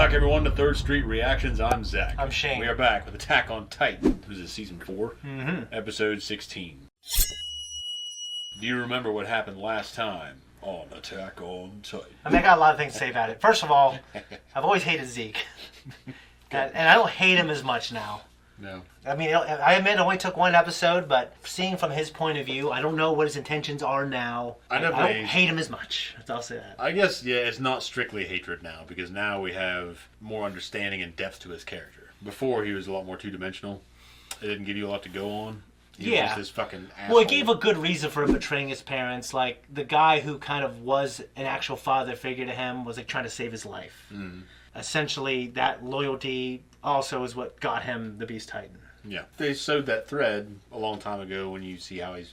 back, everyone, to Third Street Reactions. I'm Zach. I'm Shane. We are back with Attack on Titan. This is Season 4, Episode 16. Do you remember what happened last time on Attack on Titan? I mean, I got a lot of things to say about it. First of all, I've always hated Zeke. and I don't hate him as much now. No. I mean, I admit it only took one episode, but seeing from his point of view, I don't know what his intentions are now. I don't hate him as much. I'll say that. I guess, yeah, it's not strictly hatred now, because now we have more understanding and depth to his character. Before, he was a lot more two-dimensional. It didn't give you a lot to go on. He was just this fucking asshole. Well, it gave a good reason for him betraying his parents. Like, the guy who kind of was an actual father figure to him was like trying to save his life. Mm. Essentially, that loyalty also is what got him the Beast Titan. Yeah. They sowed that thread a long time ago when you see how he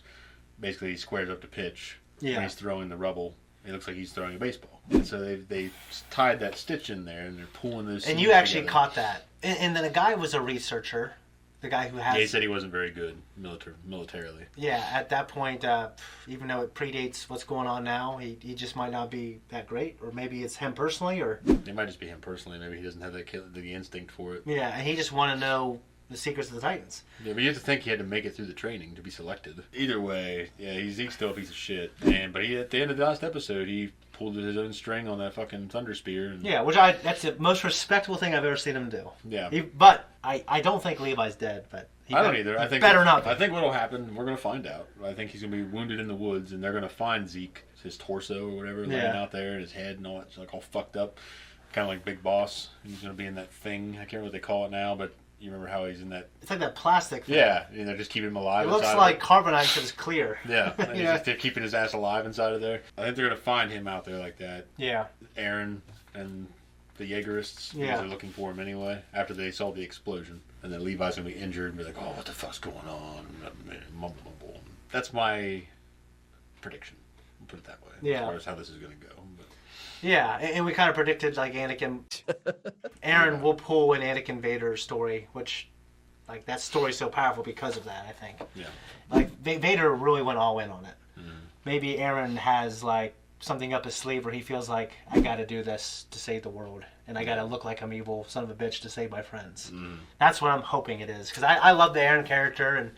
squares up to pitch. Yeah. When he's throwing the rubble. It looks like he's throwing a baseball. And so they tied that stitch in there, and they're pulling those. And you actually caught that. And then the guy was a researcher. The guy who has... Yeah, he said he wasn't very good militarily. Yeah, at that point, even though it predates what's going on now, he just might not be that great. Or maybe it's him personally, or... It might just be him personally. Maybe he doesn't have the instinct for it. Yeah, and he just wanted to know the secrets of the Titans. Yeah, but you have to think he had to make it through the training to be selected. Either way, yeah, Zeke's still a piece of shit. But at the end of the last episode, he pulled his own string on that fucking thunder spear. And... Yeah, that's the most respectable thing I've ever seen him do. Yeah. But I don't think Levi's dead, but... I don't either. I think better not be. I think what'll happen, we're going to find out. I think he's going to be wounded in the woods, and they're going to find Zeke, his torso or whatever, laying out there, and his head and all that, like all fucked up. Kind of like Big Boss. He's going to be in that thing. I can't remember what they call it now, but you remember how he's in that... It's like that plastic thing. Yeah, and they're just keeping him alive. It looks like carbonite that is clear. Yeah, they're keeping his ass alive inside of there. I think they're going to find him out there like that. Yeah. Aaron and the Jaegerists, because they're looking for him anyway, after they saw the explosion. And then Levi's going to be injured and be like, oh, what the fuck's going on? Mumble, mumble. That's my prediction. We'll put it that way. Yeah. As far as how this is going to go. But. Yeah, and we kind of predicted, like, Anakin... Aaron will pull an Anakin Vader story, which, like, that story's so powerful because of that, I think. Yeah. Like, Vader really went all in on it. Mm-hmm. Maybe Aaron has, like, something up his sleeve where he feels like, I gotta do this to save the world. And I gotta look like I'm evil son of a bitch to save my friends. Mm. That's what I'm hoping it is. Because I love the Aaron character, and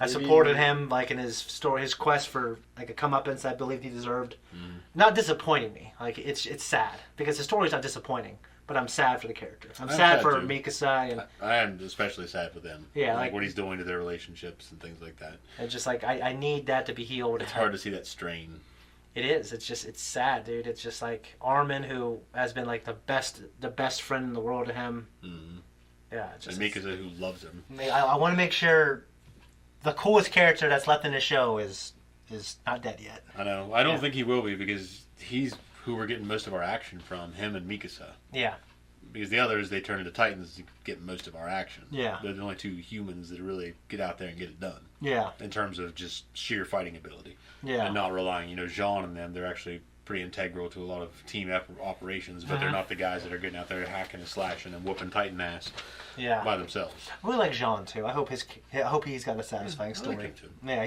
I supported him, like, in his story, his quest for, like, a comeuppance I believed he deserved. Mm. Not disappointing me. Like, it's sad. Because the story's not disappointing. But I'm sad for the character. I'm sad for Mikasa. And I am especially sad for them. Yeah. Like what he's doing to their relationships and things like that. It's just like, I need that to be healed. It's hard to see that strain. It is. It's sad, dude. It's just like Armin, who has been like the best friend in the world to him. Mm-hmm. Yeah. And Mikasa, who loves him. I want to make sure the coolest character that's left in the show is not dead yet. I know. I don't think he will be, because he's who we're getting most of our action from, him and Mikasa. Yeah. Because the others, they turn into Titans to get most of our action. Yeah. They're the only two humans that really get out there and get it done. Yeah. In terms of just sheer fighting ability. Yeah. And not relying, Jean and them, they're actually pretty integral to a lot of team operations, but they're not the guys that are getting out there hacking and slashing and whooping Titan ass by themselves. I really like Jean, too. I hope he's got a satisfying story. I like him, too. Yeah,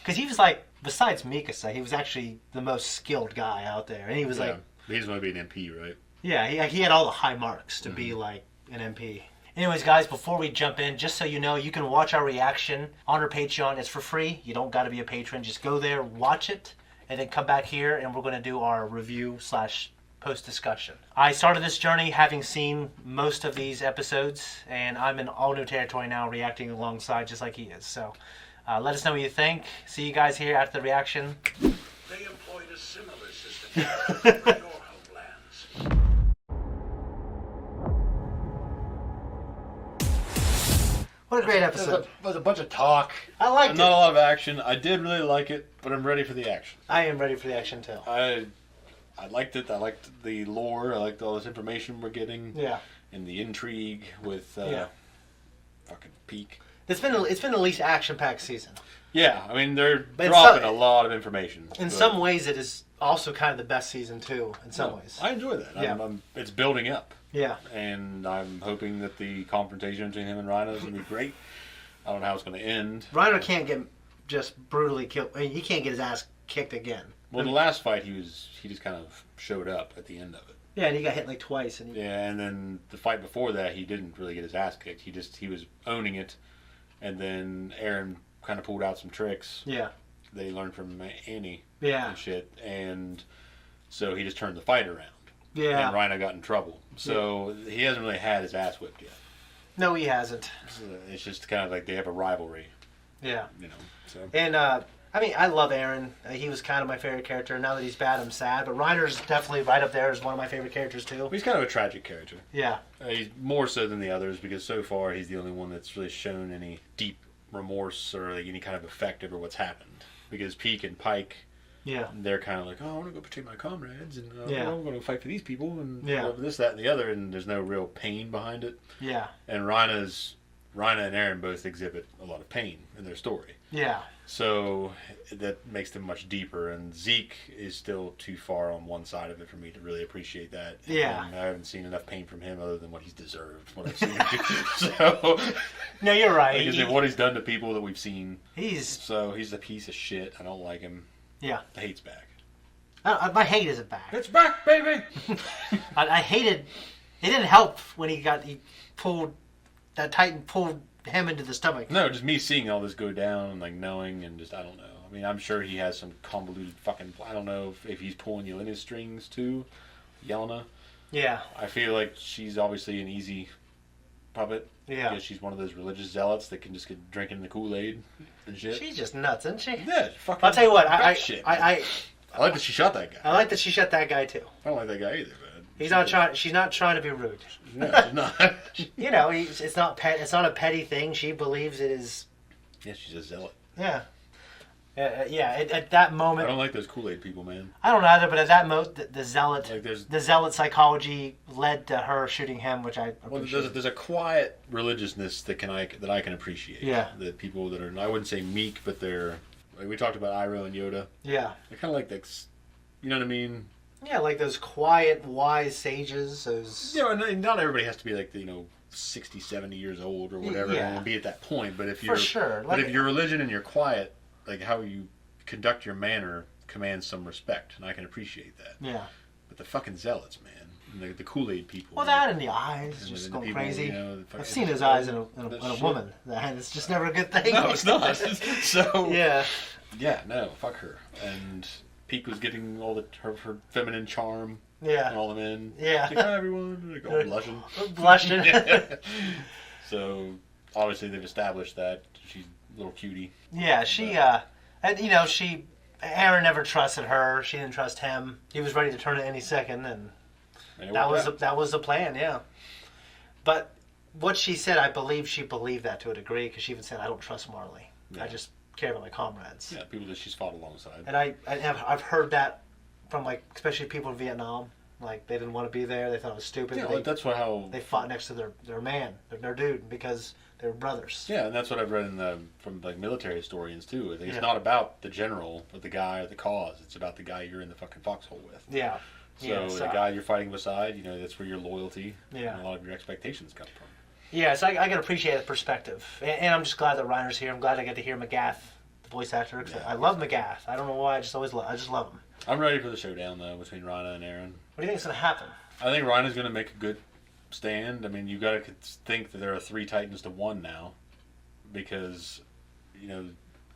because he was like, besides Mikasa, he was actually the most skilled guy out there. And he was like... He just wanted to be an MP, right? Yeah, he had all the high marks to be like an MP. Anyways, guys, before we jump in, just so you know, you can watch our reaction on our Patreon. It's for free. You don't got to be a patron. Just go there, watch it, and then come back here, and we're going to do our review/post discussion. I started this journey having seen most of these episodes, and I'm in all new territory now, reacting alongside just like he is. So let us know what you think. See you guys here after the reaction. They employed a similar system in your homelands. What a great episode. It was a bunch of talk. I liked it. Not a lot of action. I did really like it, but I'm ready for the action. I am ready for the action, too. I liked it. I liked the lore. I liked all this information we're getting. Yeah. And the intrigue with fucking Peak. It's been the least action-packed season. Yeah, I mean, they're dropping a lot of information. In some ways, it is also kind of the best season, too, in some ways. I enjoy that. Yeah. It's building up. Yeah. And I'm hoping that the confrontation between him and Rhino is going to be great. I don't know how it's going to end. Rhino can't get just brutally killed. I mean, he can't get his ass kicked again. Well, the last fight, he just kind of showed up at the end of it. Yeah, and he got hit like twice. And then the fight before that, he didn't really get his ass kicked. He was owning it, and then Aaron kind of pulled out some tricks. Yeah. They learned from Annie. Yeah. And shit, and so he just turned the fight around. Yeah. And Rhino got in trouble. So he hasn't really had his ass whipped yet. No, he hasn't. So it's just kind of like they have a rivalry. Yeah. You know. So. And I mean, I love Aaron. He was kind of my favorite character. Now that he's bad, I'm sad. But Reiner's definitely right up there as one of my favorite characters too. He's kind of a tragic character. Yeah. He's more so than the others because so far he's the only one that's really shown any deep remorse or like any kind of effect over what's happened. Because Peak and Pike, they're kind of like, oh, I want to go protect my comrades and I'm going to fight for these people and this, that, and the other, and there's no real pain behind it. Yeah. And Rhina and Aaron both exhibit a lot of pain in their story. Yeah. So that makes them much deeper, and Zeke is still too far on one side of it for me to really appreciate that. Yeah. And I haven't seen enough pain from him other than what he's deserved. What I've seen him do. So, no, you're right. Because what he's done to people that we've seen. He's a piece of shit. I don't like him. Yeah. The hate's back. My hate isn't back. It's back, baby! I hated... It didn't help when he pulled... That Titan pulled him into the stomach. No, just me seeing all this go down and like knowing and just I don't know. I mean, I'm sure he has some convoluted fucking. I don't know if he's pulling Yelena's strings too, Yelena. Yeah. I feel like she's obviously an easy puppet. Yeah. Because she's one of those religious zealots that can just get drinking the Kool-Aid and shit. She's just nuts, isn't she? Yeah. Fucking. I'll tell you what. I like that she shot that guy. I like that she shot that guy too. I don't like that guy either. He's not trying. She's not trying to be rude. No, she's not. You know, it's not It's not a petty thing. She believes it is. Yeah, she's a zealot. Yeah. At that moment, I don't like those Kool-Aid people, man. I don't either. But at that moment, the zealot, like the zealot psychology led to her shooting him, which I appreciate. Well, there's a quiet religiousness that I can appreciate. Yeah. The people that are, I wouldn't say meek, but they're like we talked about Iroh and Yoda. Yeah. They're kind of like this. You know what I mean? Yeah, like those quiet, wise sages. Those. And not everybody has to be like 60, 70 years old or whatever and be at that point. But if you're for sure, but if your religion and you're quiet, like how you conduct your manner commands some respect, and I can appreciate that. Yeah. But the fucking zealots, man, the Kool-Aid people. Well, that and the eyes, and just going people, crazy. I've seen those eyes in a woman, and it's just never a good thing. No, it's not. So. Yeah. Yeah. No. Fuck her. And Peak was getting all her feminine charm. Yeah. And all the men. Yeah. Like, hi, everyone. Like, all blushing. Blushing. So, obviously, they've established that she's a little cutie. Yeah, and Aaron never trusted her. She didn't trust him. He was ready to turn it any second, and that was the plan, yeah. But what she said, I believe she believed that to a degree, because she even said, I don't trust Marley. Yeah. I just care about my comrades. Yeah, people that she's fought alongside. And I've heard that from, especially people in Vietnam. Like, they didn't want to be there. They thought it was stupid. Yeah, that's how... They fought next to their man, their dude, because they were brothers. Yeah, and that's what I've read from military historians, too. I think it's not about the general or the guy or the cause. It's about the guy you're in the fucking foxhole with. Yeah. So the guy you're fighting beside, that's where your loyalty and a lot of your expectations come from. Yeah, so I can appreciate the perspective. And I'm just glad that Reiner's here. I'm glad I get to hear McGath, the voice actor. Yeah. I love McGath. I don't know why. I just love him. I'm ready for the showdown, though, between Rhina and Aaron. What do you think is going to happen? I think Rhina's going to make a good stand. I mean, you got to think that there are 3 Titans to 1 now, because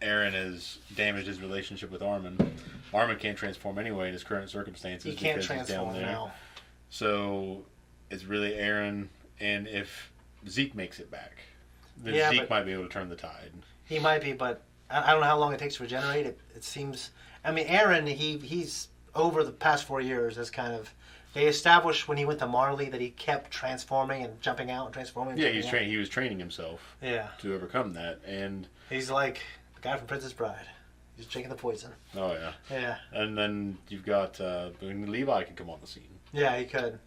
Aaron has damaged his relationship with Armin. Armin can't transform anyway in his current circumstances. He can't transform now. So it's really Aaron, and if Zeke makes it back, then Zeke might be able to turn the tide. He might be, but I don't know how long it takes to regenerate. It seems. I mean, Aaron, he's over the past 4 years has kind of. They established when he went to Marley that he kept transforming and jumping out and transforming. Yeah, he was training himself. Yeah. To overcome that, and he's like the guy from Princess Bride. He's drinking the poison. Oh yeah. Yeah. And then you've got Levi can come on the scene. Yeah, he could.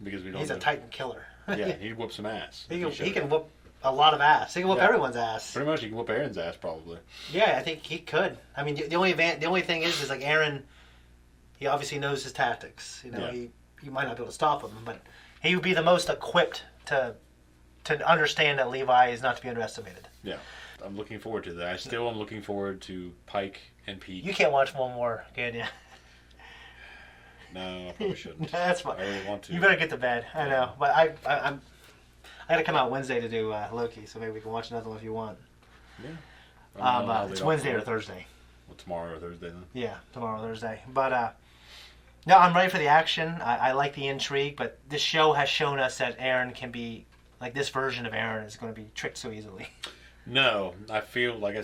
Because we don't. He's a Titan killer. Yeah, he whoop some ass. He can whoop a lot of ass. He can whoop everyone's ass. Pretty much, he can whoop Aaron's ass probably. Yeah, I think he could. I mean, the only thing is like Aaron. He obviously knows his tactics. You might not be able to stop him, but he would be the most equipped to understand that Levi is not to be underestimated. Yeah, I'm looking forward to that. I still am looking forward to Pike and Pete. You can't watch one more, can you? no, I probably shouldn't. That's fine. I really want to. You better get to bed. I know, but I got to come out Wednesday to do Loki, so maybe we can watch another one if you want. Yeah. It's Wednesday or Thursday. Well, tomorrow or Thursday then. Yeah, tomorrow or Thursday. But no, I'm ready for the action. I like the intrigue, but this show has shown us that Aaron can be like this version of Aaron is going to be tricked so easily. No, I feel like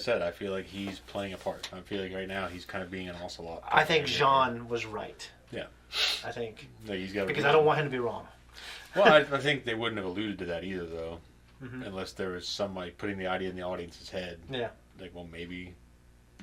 he's playing a part. I feel like right now he's kind of being an ocelot. I think Jean was right. Yeah. I think. No, he's got because I don't want him to be wrong. Well, I think they wouldn't have alluded to that either, though, unless there was somebody putting the idea in the audience's head. Yeah. Like, well, maybe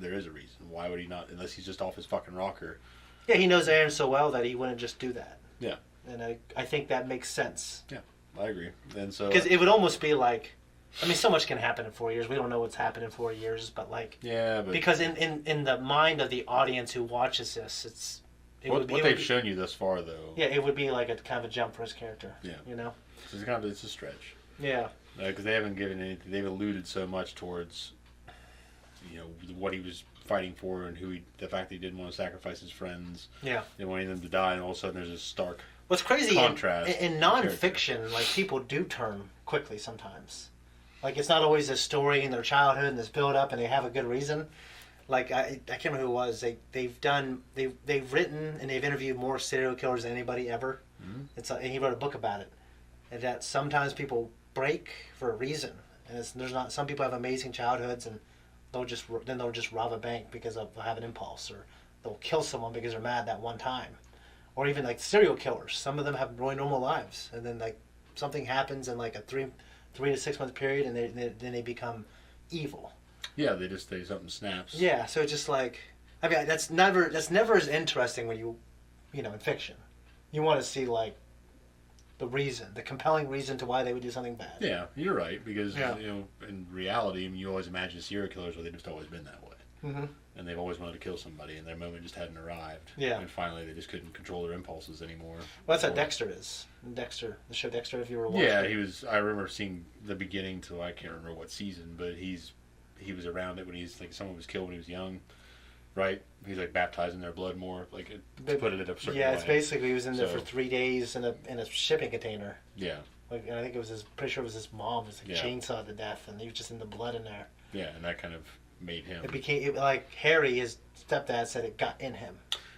there is a reason. Why would he not? Unless he's just off his fucking rocker. Yeah, he knows Aaron so well that he wouldn't just do that. Yeah. And I think that makes sense. Yeah, I agree. And so because it would almost be like, I mean, so much can happen in 4 years. We don't know what's happened in 4 years, but like, yeah, but because in the mind of the audience who watches this, what they've shown you thus far, though. Yeah, it would be like a kind of a jump for his character. Yeah, you know, it's a stretch. Yeah, because they haven't given anything. They've alluded so much towards, what he was fighting for and the fact that he didn't want to sacrifice his friends. Yeah, they wanted them to die, and all of a sudden there's this stark. What's crazy contrast in nonfiction, like people do turn quickly sometimes. Like it's not always a story in their childhood and this build up and they have a good reason. Like I can't remember who it was. They've written and they've interviewed more serial killers than anybody ever. Mm-hmm. And he wrote a book about it. And that sometimes people break for a reason. And some people have amazing childhoods and they'll just rob a bank because they'll have an impulse, or they'll kill someone because they're mad that one time. Or even like serial killers. Some of them have really normal lives, and then like something happens in like a 3 to 6 month period, and then they become evil. Yeah, something snaps. Yeah, so it's just like, I mean, that's never as interesting when in fiction. You want to see like the compelling reason to why they would do something bad. Yeah, you're right, because in reality, I mean, you always imagine serial killers, they've just always been that way. Mm-hmm. And they've always wanted to kill somebody, and their moment just hadn't arrived. Yeah. And finally, they just couldn't control their impulses anymore. Well, that's what Dexter is. Dexter, the show Dexter, if you were watching. Yeah, I remember seeing the beginning to, I can't remember what season, but he was around it when someone was killed when he was young, right? He's like baptizing their blood more, to put it in a certain way. Yeah, it's basically he was in there for 3 days in a shipping container. Yeah. Like, and I think pretty sure it was his mom was chainsaw to death, and he was just in the blood in there. Yeah, and that kind of made him. It became like Harry, his stepdad, said it got in him.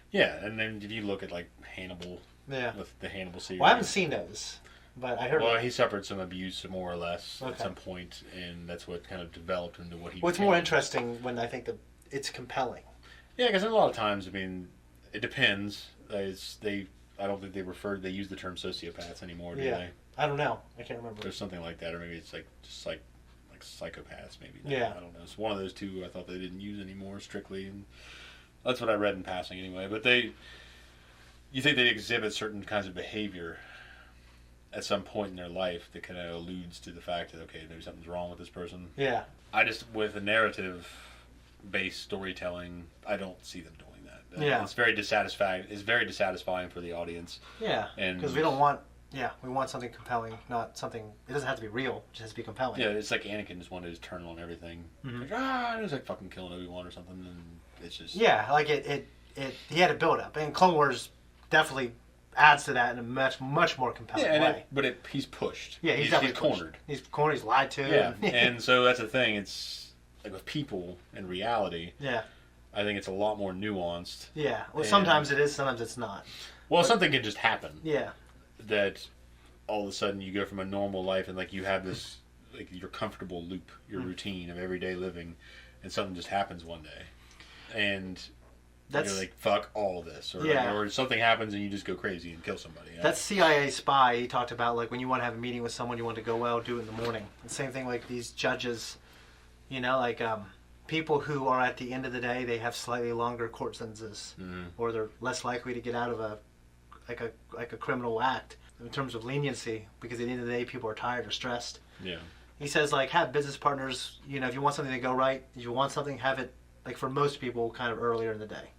Yeah, and then did you look at like Hannibal? Yeah. With the Hannibal series. Well, I haven't seen those, but I heard. Well, he suffered some abuse, more or less, at some point, and that's what kind of developed into what he. What's more interesting when I think that it's compelling. Yeah, because a lot of times, I mean, it depends. I don't think they use the term sociopaths anymore, do they? I don't know. I can't remember. There's something like that, or maybe it's like psychopaths, maybe. Yeah. I don't know. It's one of those two I thought they didn't use anymore strictly, and that's what I read in passing anyway. But you think they exhibit certain kinds of behavior at some point in their life that kind of alludes to the fact that, okay, maybe something's wrong with this person. Yeah. With a narrative-based storytelling, I don't see them doing that. Yeah. It's very dissatisfying. It's very dissatisfying for the audience. Yeah. Because we don't want. Yeah, we want something compelling, not something. It doesn't have to be real; it just has to be compelling. Yeah, it's like Anakin just wanted to turn on everything. Mm-hmm. It was like fucking killing Obi-Wan or something, and it's just. Yeah, like it. He had a build up, and Clone Wars definitely adds to that in a much more compelling way. But he's pushed. Yeah, he's cornered. He's cornered. He's lied to. Yeah, and so that's the thing. It's like with people in reality. Yeah. I think it's a lot more nuanced. Yeah. Well, sometimes it is. Sometimes it's not. Well, something can just happen. Yeah. That all of a sudden you go from a normal life and like you have this like your comfortable loop, your routine of everyday living, and something just happens one day, and you're like, fuck all this, or something happens and you just go crazy and kill somebody. That CIA spy he talked about, like when you want to have a meeting with someone, you want to go well, do it in the morning. The same thing like these judges, like people who are at the end of the day, they have slightly longer court sentences, or they're less likely to get out of a criminal act in terms of leniency, because at the end of the day people are tired or stressed. Yeah. He says like have business partners, if you want something to go right, if you want something, have it like for most people kind of earlier in the day.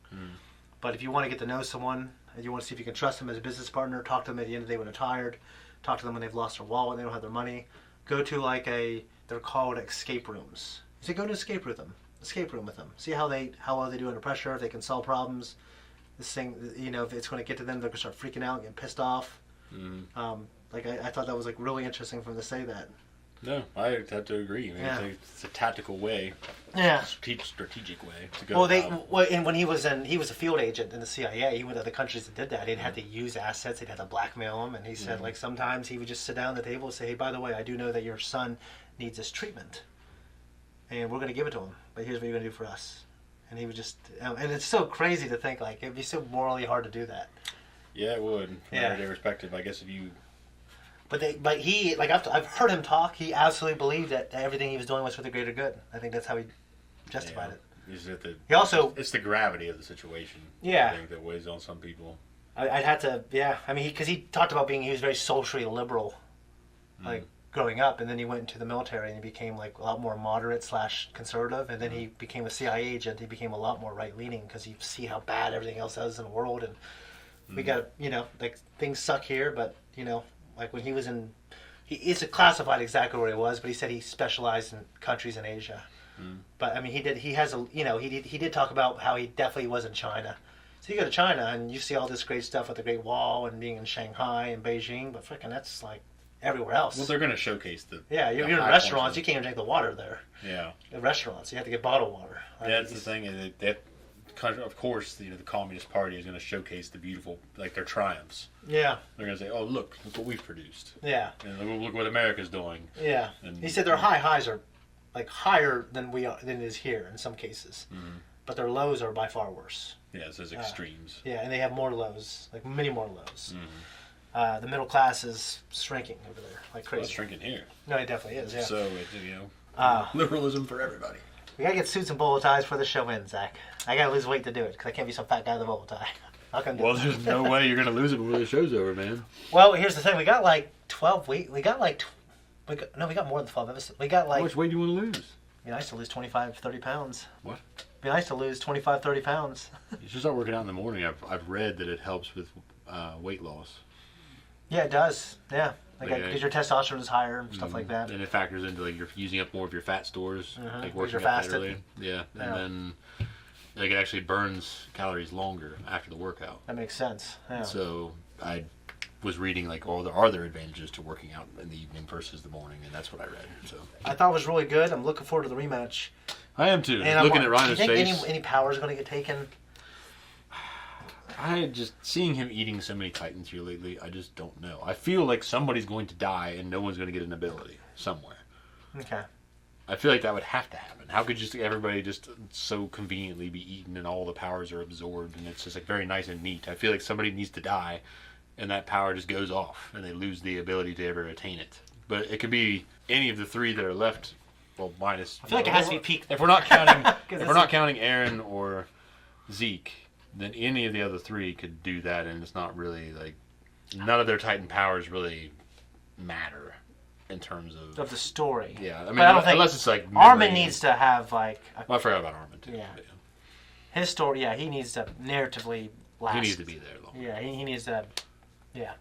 But if you want to get to know someone and you want to see if you can trust them as a business partner, talk to them at the end of the day when they're tired, talk to them when they've lost their wallet and they don't have their money, go to they're called escape rooms. So go to escape room with them, see how well they do under pressure, if they can solve problems. this thing, if it's going to get to them, they're going to start freaking out, getting pissed off. Mm-hmm. I thought that was like really interesting for them to say that. No, I have to agree. I mean, it's a tactical way. Yeah. Strategic way to go. And when he was a field agent in the CIA, he went to the countries that did that. He'd had to use assets. He'd had to blackmail them. And he said, like, sometimes he would just sit down at the table and say, hey, by the way, I do know that your son needs this treatment. And we're going to give it to him. But here's what you're going to do for us. And he would just... and it's so crazy to think, like, it'd be so morally hard to do that. Yeah, it would. From everyday perspective, I guess if you... But he, like, I've heard him talk. He absolutely believed that everything he was doing was for the greater good. I think that's how he justified it. He also... It's the gravity of the situation. Yeah. I think that weighs on some people. I'd have to... Yeah. I mean, because he talked about he was very socially liberal, like, growing up. And then he went into the military and he became, like, a lot more moderate / conservative. And then he became a CIA agent. He became a lot more right-leaning because you see how bad everything else is in the world. And we got, like, things suck here, but, like when he was in, it's classified exactly where he was, but he said he specialized in countries in Asia. But I mean, he did talk about how he definitely was in China. So you go to China and you see all this great stuff with the Great Wall and being in Shanghai and Beijing, but freaking that's like everywhere else. Well, they're going to showcase the... Yeah, you're in restaurants, you can't even drink the water there. Yeah. In restaurants, you have to get bottled water. Right? That's the thing, and of course, the Communist Party is going to showcase the beautiful, like their triumphs. Yeah. They're going to say, "Oh, look what we've produced." Yeah. And look what America's doing. Yeah. And he said their highs are, like, higher than it is here in some cases, but their lows are by far worse. Yeah, it says extremes. Yeah, and they have more lows, like many more lows. The middle class is shrinking over there, like crazy. Well, it's shrinking here. No, it definitely is. Yeah. So liberalism for everybody. We gotta get suits and bolo ties for the show ends, Zach. I gotta lose weight to do it because I can't be some fat guy with a bolo tie. Well, there's no way you're gonna lose it before the show's over, man. Well, here's the thing: we got like 12 weeks. We got more than 12 episodes. We got like. How much weight do you want to lose? It'd be nice to lose 25, 30 pounds. What? It'd be nice to lose 25, 30 pounds. You should start working out in the morning. I've read that it helps with weight loss. Yeah, it does. Yeah. Because your testosterone is higher and stuff like that. And it factors into, like, you're using up more of your fat stores, like working you're out early. Yeah, and then like it actually burns calories longer after the workout. That makes sense. Yeah. So I was reading, like, are there advantages to working out in the evening versus the morning, and that's what I read. So I thought it was really good. I'm looking forward to the rematch. I am too. And looking at Rhino's face. Do you think any power is going to get taken? I just seeing him eating so many Titans here lately, I just don't know. I feel like somebody's going to die and no one's going to get an ability somewhere. Okay. I feel like that would have to happen. How could just everybody just so conveniently be eaten and all the powers are absorbed and it's just like very nice and neat? I feel like somebody needs to die and that power just goes off and they lose the ability to ever attain it. But it could be any of the three that are left. Well, minus. I feel like it has to be peak. If we're not counting Aaron or Zeke, then any of the other three could do that, and it's not really like none of their Titan powers really matter in terms of the story. Yeah, I mean, I don't think unless it's like Armin needs to have like. I forgot about Armin too. Yeah. His story, yeah, he needs to narratively last. He needs to be there longer. Yeah, he needs to. Yeah.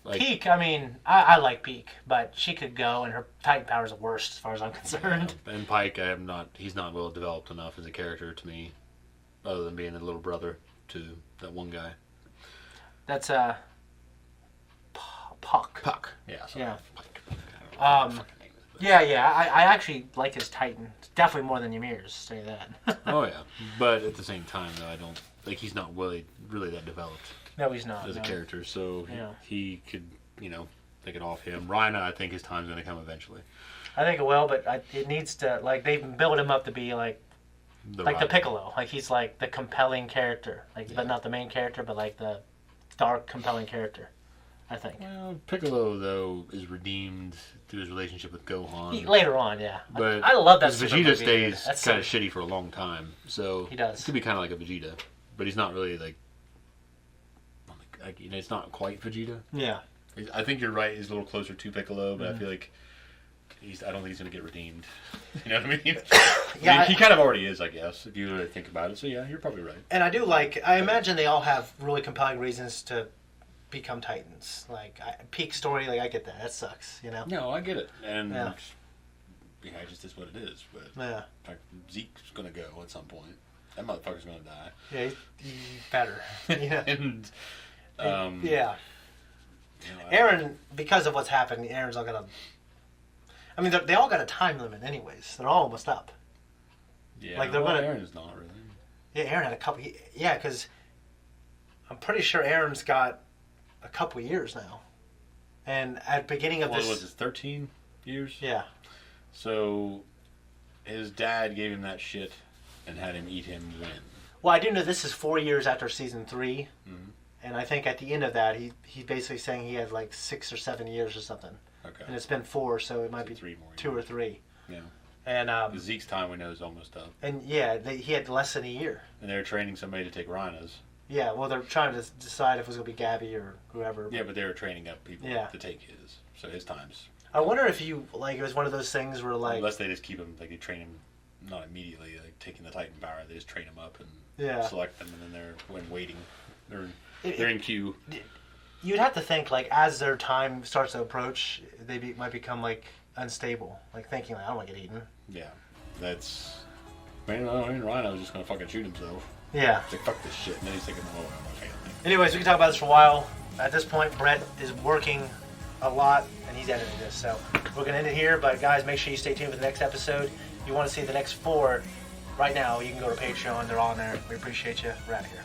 Like, Peak, I mean, I like Peak, but she could go, and her Titan powers are worse as far as I'm concerned. Yeah, and Pike, he's not well developed enough as a character to me, other than being a little brother to that one guy. That's Puck. Puck. Yeah. Sorry. Yeah. Pike. I actually like his Titan definitely more than Ymir's. Say that. Oh yeah, but at the same time, though, I don't like he's not really that developed. No, he's not as a character. So he could take it off him. Rhino, I think his time's going to come eventually. I think it will, but it needs to they've built him up to be like the Piccolo. Like he's like the compelling character, but not the main character, but like the dark, compelling character. I think. Well, Piccolo though is redeemed through his relationship with Gohan. Later on, yeah. But I love that. Vegeta stays kind of shitty for a long time, so he does. It could be kind of like a Vegeta, but he's not really like it's not quite Vegeta. Yeah. I think you're right. He's a little closer to Piccolo, but I feel like I don't think he's going to get redeemed. You know what I mean? Yeah, he kind of already is, I guess, if you really think about it. So yeah, you're probably right. And I imagine they all have really compelling reasons to become Titans. Like Peak story, I get that. That sucks, No, I get it, and it just is what it is. But yeah, in fact, Zeke's going to go at some point. that motherfucker's gonna die. Yeah, he's better. Yeah. And yeah. Aaron, because of what's happened, Aaron's not gonna. I mean, they all got a time limit, anyways. They're all almost up. Yeah, like they're gonna. Aaron's not really. Yeah, Aaron had a couple. Yeah, because I'm pretty sure Aaron's got a couple years now. And at the beginning of this, what was it, 13 years? Yeah. So his dad gave him that shit and had him eat him when? Well, I do know this is 4 years after season 3. Mm-hmm. And I think at the end of that, he's basically saying he had like 6 or 7 years or something. Okay. And it's been 4, so it might be 3 more 2 or 3. Yeah. And Zeke's time we know is almost up. And yeah, he had less than a year. And they're training somebody to take rhinos. Yeah, well, they're trying to decide if it was going to be Gabby or whoever. Yeah, but they were training up people to take his. So his time's... I wonder if it was one of those things where Unless they just keep him, they train him, not immediately, taking the Titan power, they just train him up and select them, and then when waiting, they're in queue. You'd have to think, as their time starts to approach, they might become, unstable. Thinking, I don't want to get eaten. Yeah. That's... Rhino's just going to fucking shoot himself. Yeah. He's like, fuck this shit. And then he's thinking, oh, I'm my family. Anyways, we can talk about this for a while. At this point, Brett is working a lot, and he's editing this. So we're going to end it here. But, guys, make sure you stay tuned for the next episode. If you want to see the next 4, right now, you can go to Patreon. They're on there. We appreciate you. We're out of here.